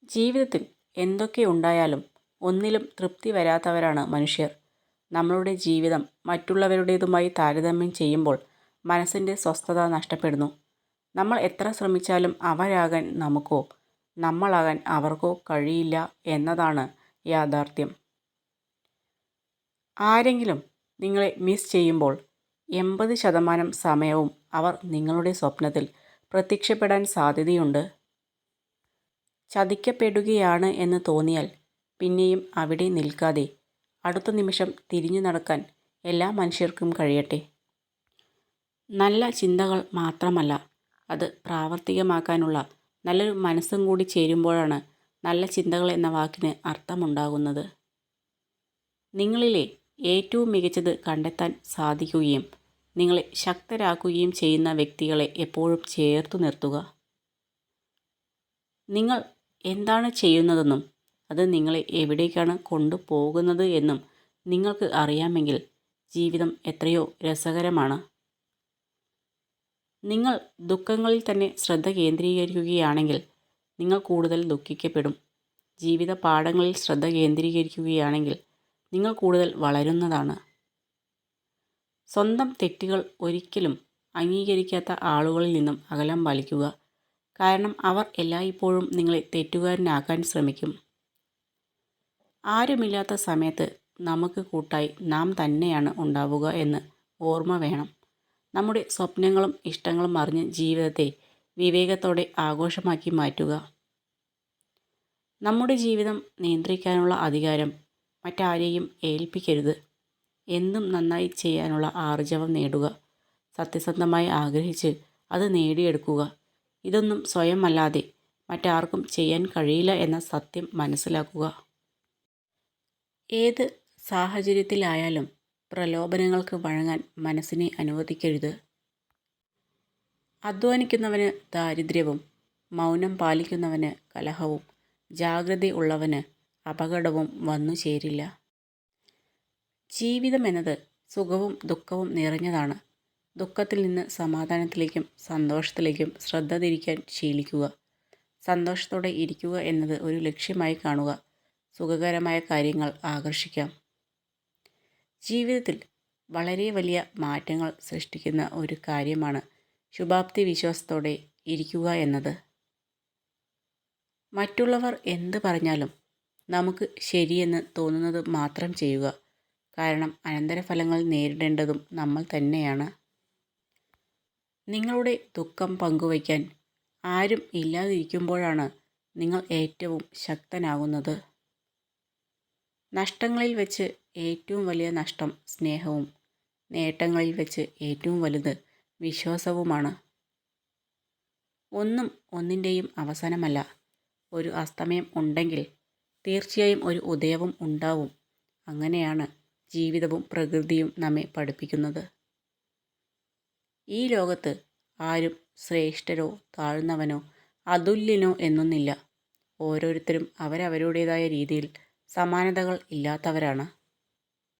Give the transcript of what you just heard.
ജീവിതത്തിൽ എന്തൊക്കെ ഉണ്ടായാലും ഒന്നിലും തൃപ്തി വരാത്തവരാണ് മനുഷ്യർ. നമ്മളുടെ ജീവിതം മറ്റുള്ളവരുടേതുമായി താരതമ്യം ചെയ്യുമ്പോൾ മനസ്സിൻ്റെ സ്വസ്ഥത നഷ്ടപ്പെടുന്നു. നമ്മൾ എത്ര ശ്രമിച്ചാലും അവരാകാൻ നമുക്കോ നമ്മളാകാൻ അവർക്കോ കഴിയില്ല എന്നതാണ് യാഥാർത്ഥ്യം. ആരെങ്കിലും നിങ്ങളെ മിസ് ചെയ്യുമ്പോൾ 80% സമയവും അവർ നിങ്ങളുടെ സ്വപ്നത്തിൽ പ്രത്യക്ഷപ്പെടാൻ സാധ്യതയുണ്ട്. ചതിക്കപ്പെടുകയാണ് എന്ന് തോന്നിയാൽ പിന്നെയും അവിടെ നിൽക്കാതെ അടുത്ത നിമിഷം തിരിഞ്ഞു നടക്കാൻ എല്ലാ മനുഷ്യർക്കും കഴിയട്ടെ. നല്ല ചിന്തകൾ മാത്രമല്ല, അത് പ്രാവർത്തികമാക്കാനുള്ള നല്ലൊരു മനസ്സും കൂടി ചേരുമ്പോഴാണ് നല്ല ചിന്തകൾ എന്ന വാക്കിന് അർത്ഥമുണ്ടാകുന്നത്. നിങ്ങളിലെ ഏറ്റവും മികച്ചത് കണ്ടെത്താൻ സാധിക്കുകയും നിങ്ങളെ ശക്തരാക്കുകയും ചെയ്യുന്ന വ്യക്തികളെ എപ്പോഴും ചേർത്തു നിർത്തുക. നിങ്ങൾ എന്താണ് ചെയ്യുന്നതെന്നും അത് നിങ്ങളെ എവിടേക്കാണ് കൊണ്ടുപോകുന്നത് എന്നും നിങ്ങൾക്ക് അറിയാമെങ്കിൽ ജീവിതം എത്രയോ രസകരമാണ്. നിങ്ങൾ ദുഃഖങ്ങളിൽ തന്നെ ശ്രദ്ധ കേന്ദ്രീകരിക്കുകയാണെങ്കിൽ നിങ്ങൾ കൂടുതൽ ദുഃഖിക്കപ്പെടും. ജീവിത പാഠങ്ങളിൽ ശ്രദ്ധ കേന്ദ്രീകരിക്കുകയാണെങ്കിൽ നിങ്ങൾ കൂടുതൽ വളരുന്നതാണ്. സ്വന്തം തെറ്റുകൾ ഒരിക്കലും അംഗീകരിക്കാത്ത ആളുകളിൽ നിന്നും അകലം പാലിക്കുക. കാരണം അവർ എല്ലായ്പ്പോഴും നിങ്ങളെ തെറ്റുകാരനാക്കാൻ ശ്രമിക്കും. ആരുമില്ലാത്ത സമയത്ത് നമുക്ക് കൂട്ടായി നാം തന്നെയാണ് ഉണ്ടാവുക എന്ന് ഓർമ്മ വേണം. നമ്മുടെ സ്വപ്നങ്ങളും ഇഷ്ടങ്ങളും അറിഞ്ഞ് ജീവിതത്തെ വിവേകത്തോടെ ആഘോഷമാക്കി മാറ്റുക. നമ്മുടെ ജീവിതം നിയന്ത്രിക്കാനുള്ള അധികാരം മറ്റാരെയും ഏൽപ്പിക്കരുത്. എന്തും നന്നായി ചെയ്യാനുള്ള ആർജവം നേടുക. സത്യസന്ധമായി ആഗ്രഹിച്ച് അത് നേടിയെടുക്കുക. ഇതൊന്നും സ്വയം അല്ലാതെ മറ്റാർക്കും ചെയ്യാൻ കഴിയില്ല എന്ന സത്യം മനസ്സിലാക്കുക. ഏത് സാഹചര്യത്തിലായാലും പ്രലോഭനങ്ങൾക്ക് വഴങ്ങാൻ മനസ്സിനെ അനുവദിക്കരുത്. അധ്വാനിക്കുന്നവന് ദാരിദ്ര്യവും മൗനം പാലിക്കുന്നവന് കലഹവും ജാഗ്രതയുള്ളവന് അപകടവും വന്നു ചേരില്ല. ജീവിതം എന്നത് സുഖവും ദുഃഖവും നിറഞ്ഞതാണ്. ദുഃഖത്തിൽ നിന്ന് സമാധാനത്തിലേക്കും സന്തോഷത്തിലേക്കും ശ്രദ്ധ തിരിക്കാൻ ശീലിക്കുക. സന്തോഷത്തോടെ ഇരിക്കുക എന്നത് ഒരു ലക്ഷ്യമായി കാണുക. സുഖകരമായ കാര്യങ്ങൾ ആകർഷിക്കാം. ജീവിതത്തിൽ വളരെ വലിയ മാറ്റങ്ങൾ സൃഷ്ടിക്കുന്ന ഒരു കാര്യമാണ് ശുഭാപ്തി വിശ്വാസത്തോടെ ഇരിക്കുക എന്നത്. മറ്റുള്ളവർ എന്ത് പറഞ്ഞാലും നമുക്ക് ശരിയെന്ന് തോന്നുന്നത് മാത്രം ചെയ്യുക. കാരണം അനന്തരഫലങ്ങൾ നേരിടേണ്ടതും നമ്മൾ തന്നെയാണ്. നിങ്ങളുടെ ദുഃഖം പങ്കുവയ്ക്കാൻ ആരും ഇല്ലാതിരിക്കുമ്പോഴാണ് നിങ്ങൾ ഏറ്റവും ശക്തനാകുന്നത്. നഷ്ടങ്ങളിൽ വെച്ച് ഏറ്റവും വലിയ നഷ്ടം സ്നേഹവും നേട്ടങ്ങളിൽ വെച്ച് ഏറ്റവും വലുത് വിശ്വാസവുമാണ്. ഒന്നും ഒന്നിൻ്റെയും അവസാനമല്ല. ഒരു അസ്തമയം ഉണ്ടെങ്കിൽ തീർച്ചയായും ഒരു ഉദയവും ഉണ്ടാവും. അങ്ങനെയാണ് ജീവിതവും പ്രകൃതിയും നമ്മെ പഠിപ്പിക്കുന്നത്. ഈ ലോകത്ത് ആരും ശ്രേഷ്ഠരോ താഴ്ന്നവനോ അതുല്യനോ എന്നൊന്നില്ല. ഓരോരുത്തരും അവരവരുടേതായ രീതിയിൽ സമാനതകൾ ഇല്ലാത്തവരാണ്.